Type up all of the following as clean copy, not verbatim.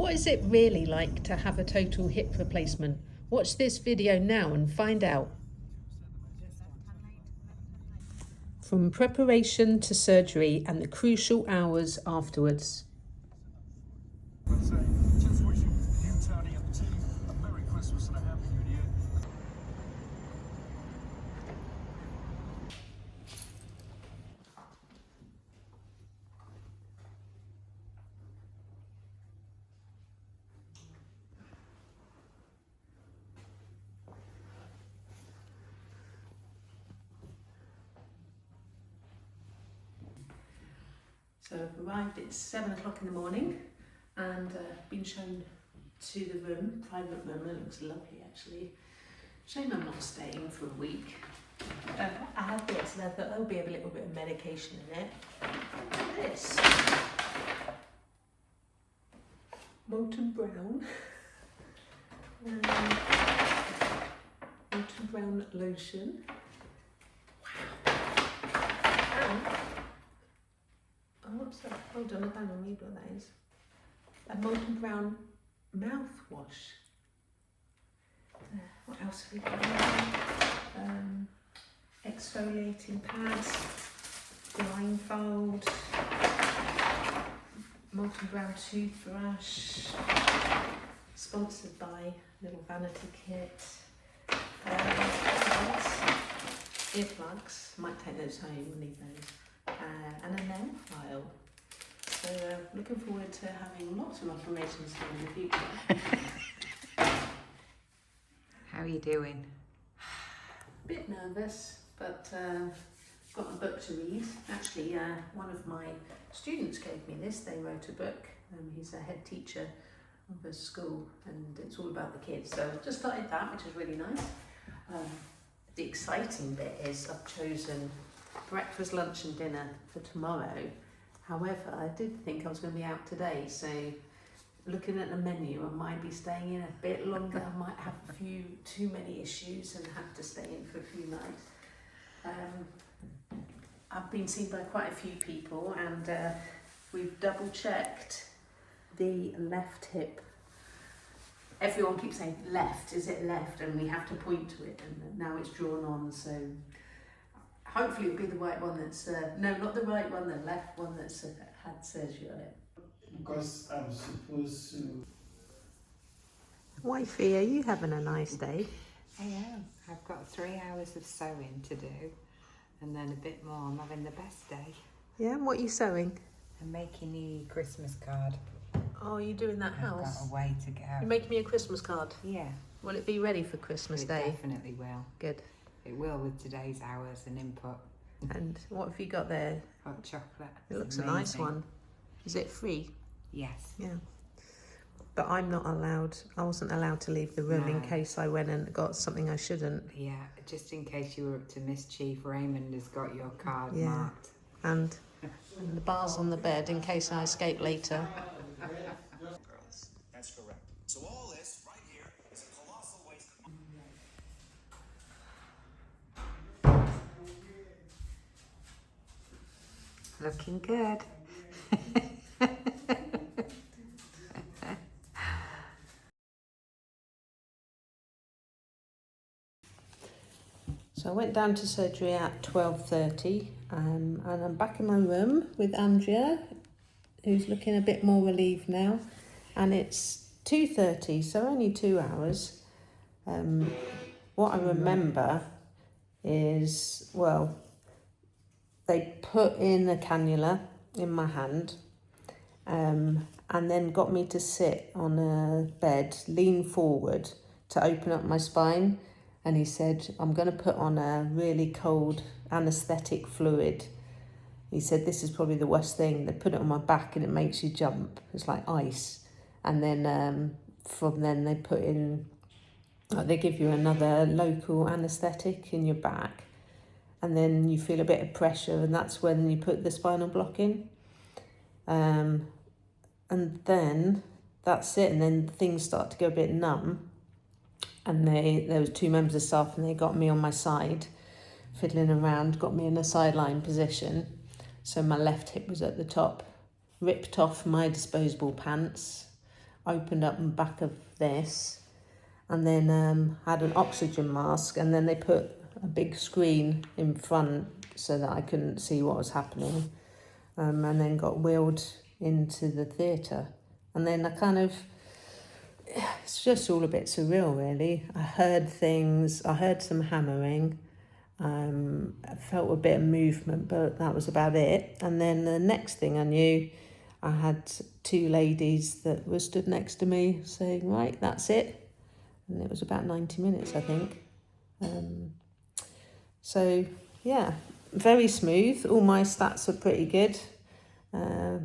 What is it really like to have a total hip replacement? Watch this video now and find out. From preparation to surgery and the crucial hours afterwards. So, just wishing you, Tony, and the team a Merry Christmas and a Happy New Year. So I've arrived, it's 7 o'clock in the morning and been shown to the room, private room. It looks lovely actually. Shame I'm not staying for a week. I had this and I thought there'll be a little bit of medication in it. This. Molten brown. Molten brown lotion. Wow. And what's that? Hold on, I don't know what that is. A molten brown mouthwash. What else have we got? Exfoliating pads, blindfold, molten brown toothbrush. Sponsored by Little Vanity Kit. Earplugs. Might take those home and leave those. And a nail file. So looking forward to having lots of operations in the future. How are you doing? A bit nervous, but got a book to read. Actually, one of my students gave me this. They wrote a book. He's a head teacher of a school and it's all about the kids. So just started that, which is really nice. The exciting bit is I've chosen breakfast, lunch and dinner for tomorrow. However, I did think I was going to be out today, so looking at the menu, I might be staying in a bit longer. I might have a few too many issues and have to stay in for a few nights. I've been seen by quite a few people and we've double checked the left hip. Everyone keeps saying left, is it left? And we have to point to it and now it's drawn on, so hopefully it'll be the right one that's, no, not the right one, the left one that's had surgery on it. Because I'm supposed to. Wifey, are you having a nice day? I am. I've got 3 hours of sewing to do and then a bit more. I'm having the best day. Yeah, what are you sewing? I'm making you a Christmas card. Oh, are you doing that I've house? got a way to go. You're making me a Christmas card? Yeah. Will it be ready for Christmas It Day? definitely will. Good. It will with today's hours and input. And what have you got there? Hot chocolate. It It's looks a nice amazing. one. Is it free? Yes. Yeah. But I'm not allowed, I wasn't allowed to leave the room in No. case I went and got something I shouldn't. Yeah, just in case you were up to mischief, Raymond has got your card Yeah. marked. And the bar's on the bed in case I escape later. Girls. That's correct. So all this right here is a colossal waste of money. Looking good. So I went down to surgery at 12:30 and I'm back in my room with Andrea, who's looking a bit more relieved now. And it's 2:30, so only 2 hours. What I remember is, well, they put in a cannula in my hand and then got me to sit on a bed, lean forward to open up my spine. And he said, I'm going to put on a really cold anaesthetic fluid. He said, this is probably the worst thing. They put it on my back and it makes you jump. It's like ice. And then from then they put in, they give you another local anaesthetic in your back. And then you feel a bit of pressure and that's when you put the spinal block in. And then that's it. And then things start to go a bit numb. And there was 2 members of staff and they got me on my side, fiddling around, got me in a sideline position. So my left hip was at the top, ripped off my disposable pants, opened up the back of this, and then had an oxygen mask, and then they put a big screen in front so that I couldn't see what was happening, and then got wheeled into the theatre. And then it's just all a bit surreal, really. I heard things, I heard some hammering, I felt a bit of movement, but that was about it. And then the next thing I knew, I had two ladies that were stood next to me saying, right, that's it. And it was about 90 minutes, I think. So, yeah, very smooth. All my stats are pretty good. I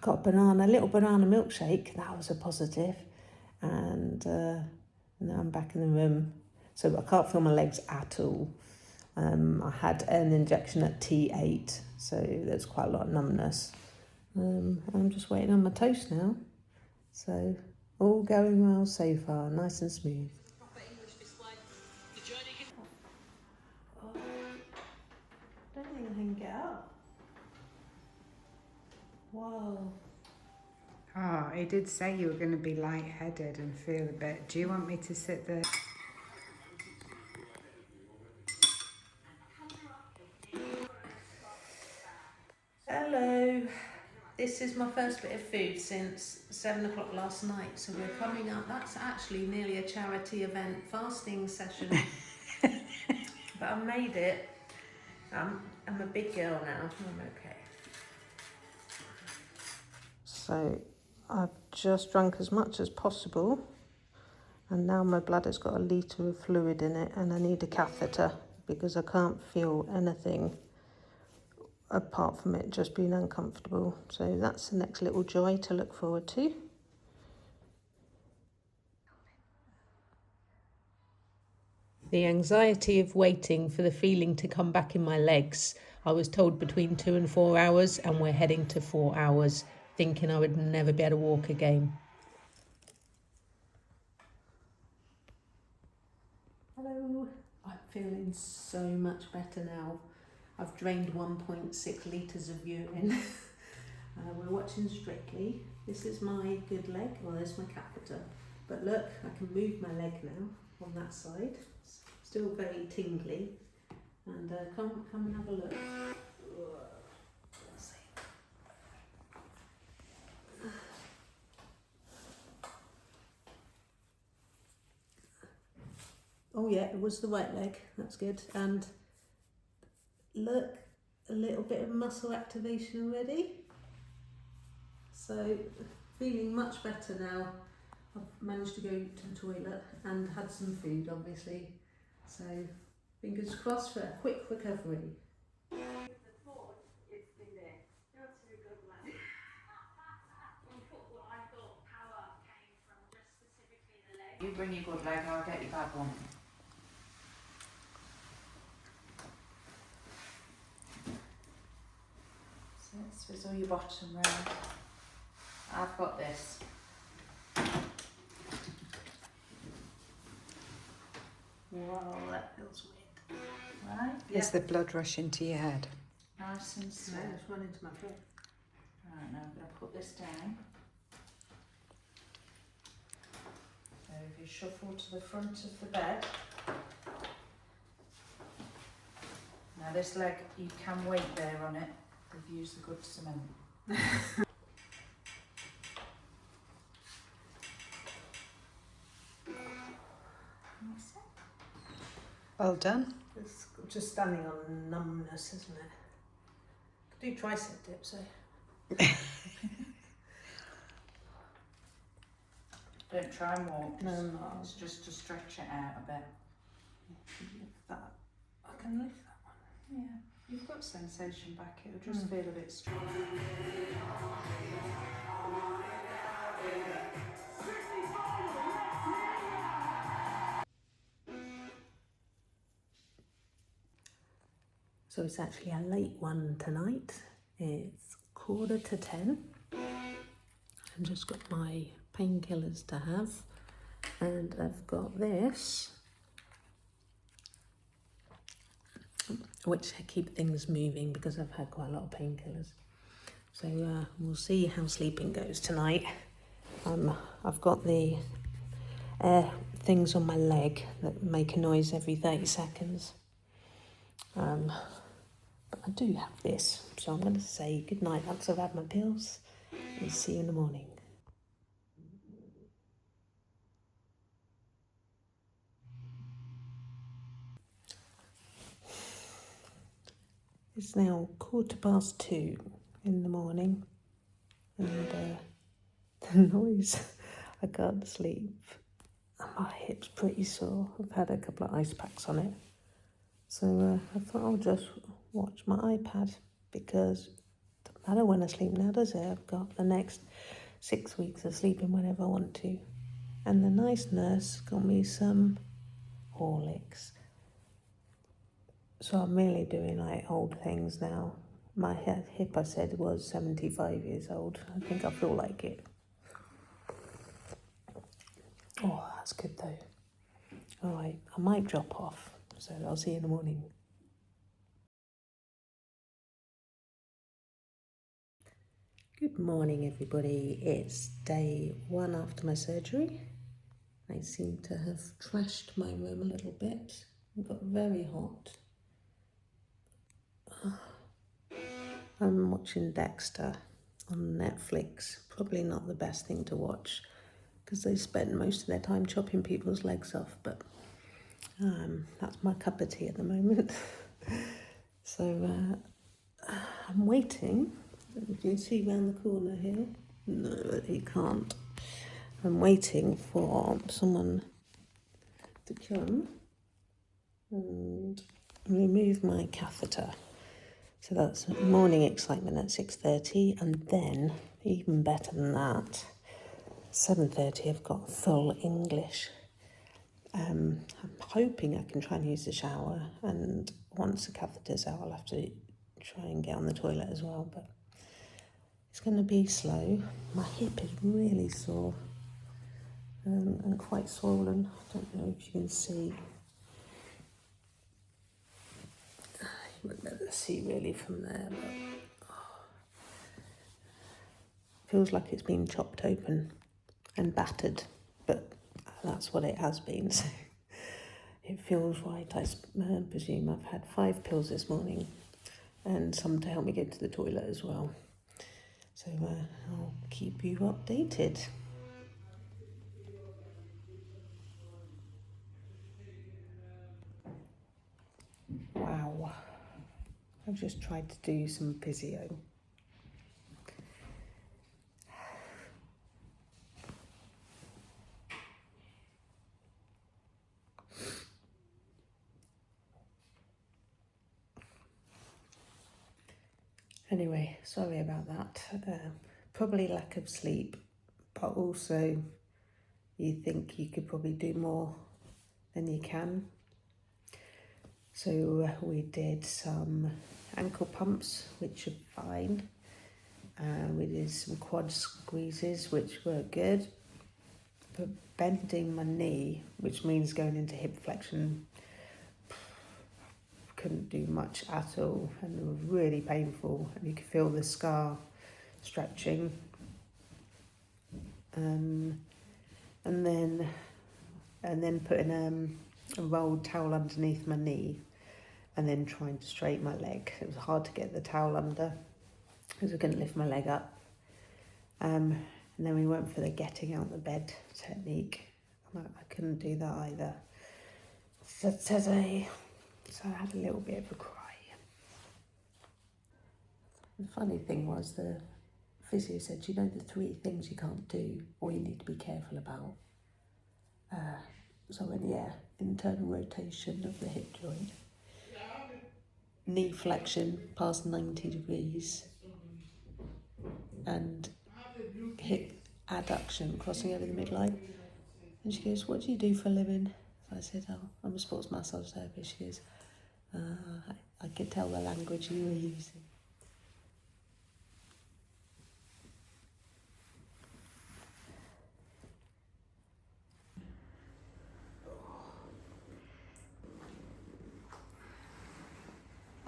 got a little banana milkshake. That was a positive. And now I'm back in the room. So I can't feel my legs at all. I had an injection at T8, so there's quite a lot of numbness. I'm just waiting on my toast now. So all going well so far, nice and smooth. Oh, I don't think I can get up. Whoa. Oh, he did say you were going to be lightheaded and feel a bit. Do you want me to sit there? Hello. This is my first bit of food since 7 o'clock last night, so we're coming up. That's actually nearly a charity event fasting session. But I made it. I'm a big girl now. I'm okay. So I've just drunk as much as possible, and now my bladder's got a litre of fluid in it, and I need a catheter because I can't feel anything apart from it just being uncomfortable. So that's the next little joy to look forward to. The anxiety of waiting for the feeling to come back in my legs. I was told between 2 and 4 hours, and we're heading to 4 hours, thinking I would never be able to walk again. Hello. I'm feeling so much better now. I've drained 1.6 litres of urine. We're watching Strictly. This is my good leg. Well, there's my catheter. But look, I can move my leg now on that side. It's still very tingly. And come and have a look. Let's see. Oh yeah, it was the right leg. That's good. And look, a little bit of muscle activation already. So feeling much better now. I've managed to go to the toilet and had some food, obviously. So fingers crossed for a quick recovery. You bring your good leg, I'll get your bad one. So let's swizzle your bottom round. I've got this. Whoa, that feels weird. Right? Is the blood rushing to your head? Nice and slow. No, it's run into my foot. Right, now I'm going to put this down. So if you shuffle to the front of the bed. Now this leg, you can weight bear on it. We've used the good cement. Well done. It's just standing on numbness, isn't it? Could do tricep dips, eh? Don't try and walk. No, I'm not. It's just to stretch it out a bit. Lift that. I can lift that one. Yeah, you've got sensation back. It'll just feel a bit strong. So it's actually a late one tonight. It's 9:45. I've just got my painkillers to have, and I've got this, which keep things moving because I've had quite a lot of painkillers. So we'll see how sleeping goes tonight. I've got the air things on my leg that make a noise every 30 seconds. But I do have this, so I'm going to say good night once I've had my pills, and see you in the morning. It's now 2:15 in the morning, and the noise, I can't sleep. My hip's pretty sore. I've had a couple of ice packs on it. So I thought I'll just watch my iPad, because it doesn't matter when I sleep now, does it? I've got the next 6 weeks of sleeping whenever I want to. And the nice nurse got me some Horlicks. So I'm really doing like old things now. My hip, I said, was 75 years old. I think I feel like it. Oh, that's good though. All right, I might drop off, so I'll see you in the morning. Good morning, everybody. It's day 1 after my surgery. I seem to have trashed my room a little bit. It got very hot. I'm watching Dexter on Netflix. Probably not the best thing to watch, because they spend most of their time chopping people's legs off, but that's my cup of tea at the moment. So I'm waiting. Do you see round the corner here? No, you can't. I'm waiting for someone to come and remove my catheter. So that's morning excitement at 6:30, and then, even better than that, 7:30 I've got full English. I'm hoping I can try and use the shower, and once the catheter's out I'll have to try and get on the toilet as well, but it's going to be slow. My hip is really sore and quite swollen. I don't know if you can see. You won't be able to see really from there, but feels like it's been chopped open and battered, but that's what it has been, so it feels right. I presume I've had 5 pills this morning and some to help me get to the toilet as well. So I'll keep you updated. Wow. I've just tried to do some physio. Anyway, sorry about that. Probably lack of sleep, but also you think you could probably do more than you can. So we did some ankle pumps, which are fine. We did some quad squeezes, which were good. But bending my knee, which means going into hip flexion, couldn't do much at all, and it was really painful, and you could feel the scar stretching. And then putting a rolled towel underneath my knee, and then trying to straighten my leg. It was hard to get the towel under because I couldn't lift my leg up. And then we went for the getting out the bed technique. I couldn't do that either. So today, I had a little bit of a cry. The funny thing was, the physio said, you know the 3 things you can't do or you need to be careful about? Internal rotation of the hip joint, knee flexion past 90 degrees, and hip adduction crossing over the midline. And she goes, what do you do for a living? So I said, oh, I'm a sports massage therapist. She goes, I could tell the language you were using.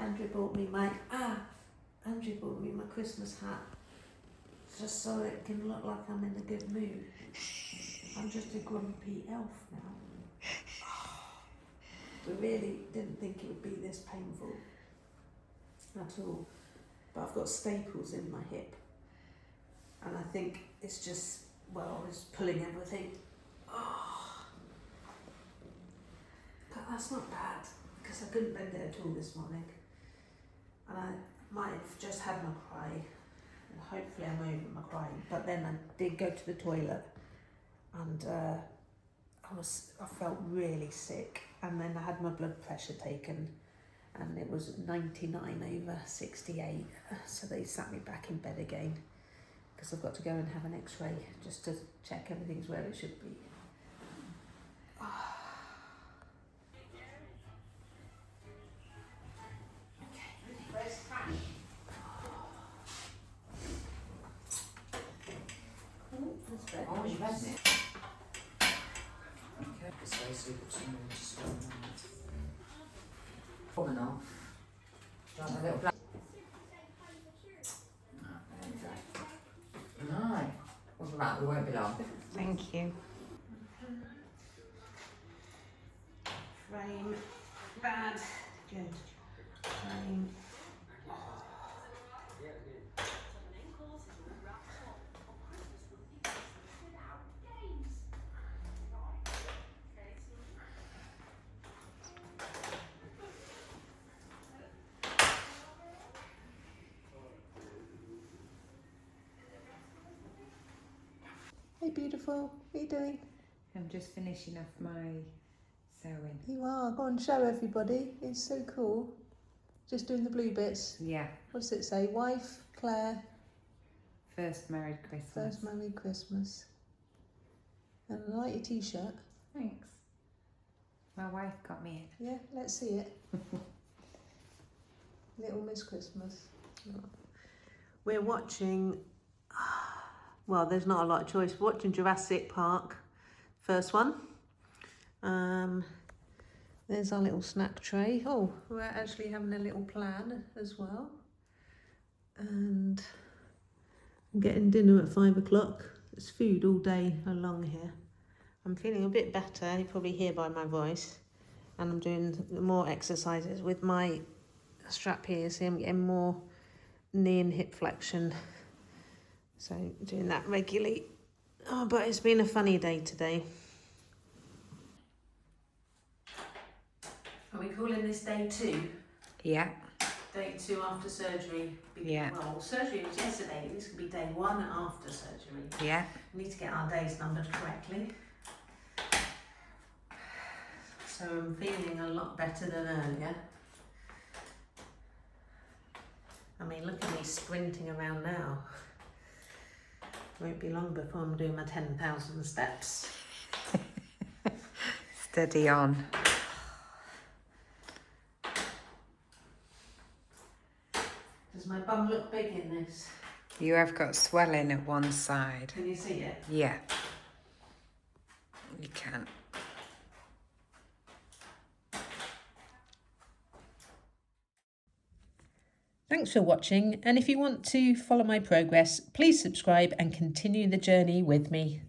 Andrew bought me my Christmas hat. just so it can look like I'm in a good mood. I'm just a grumpy elf now. We really didn't think it would be this painful at all. But I've got staples in my hip. And I think it's just, well, it's pulling everything. Oh. But that's not bad, because I couldn't bend it at all this morning. And I might have just had my cry. And hopefully I'm over my crying. But then I did go to the toilet and I felt really sick. And then I had my blood pressure taken and it was 99/68. So they sat me back in bed again because I've got to go and have an x-ray just to check everything's where it should be. Oh, you've had it. Okay, so you've got some more to swallow that. Falling off. Do you want a little black? There you go. No. What's that? We won't be long. Thank you. Frame, bad, good. Frame. Hey beautiful, what are you doing? I'm just finishing off my sewing. You are, go and show everybody, it's so cool. Just doing the blue bits. Yeah. What does it say? Wife, Claire, First Merry Christmas. first Merry Christmas. And I like your t-shirt. Thanks. My wife got me it. Yeah, let's see it. Little Miss Christmas. We're watching, well, there's not a lot of choice. We're watching Jurassic Park, first one. There's our little snack tray. Oh, we're actually having a little plan as well. And I'm getting dinner at 5 o'clock. There's food all day along here. I'm feeling a bit better, you probably hear by my voice. And I'm doing more exercises with my strap here. See, I'm getting more knee and hip flexion. So doing that regularly. Oh, but it's been a funny day today. Are we calling this day 2? Yeah. Day 2 after surgery. Yeah. Well, surgery was yesterday. This could be day 1 after surgery. Yeah. We need to get our days numbered correctly. So I'm feeling a lot better than earlier. I mean, look at me sprinting around now. Won't be long before I'm doing my 10,000 steps. Steady on. Does my bum look big in this? You have got swelling at one side. Can you see it? Yeah. You can. Thanks for watching, and if you want to follow my progress, please subscribe and continue the journey with me.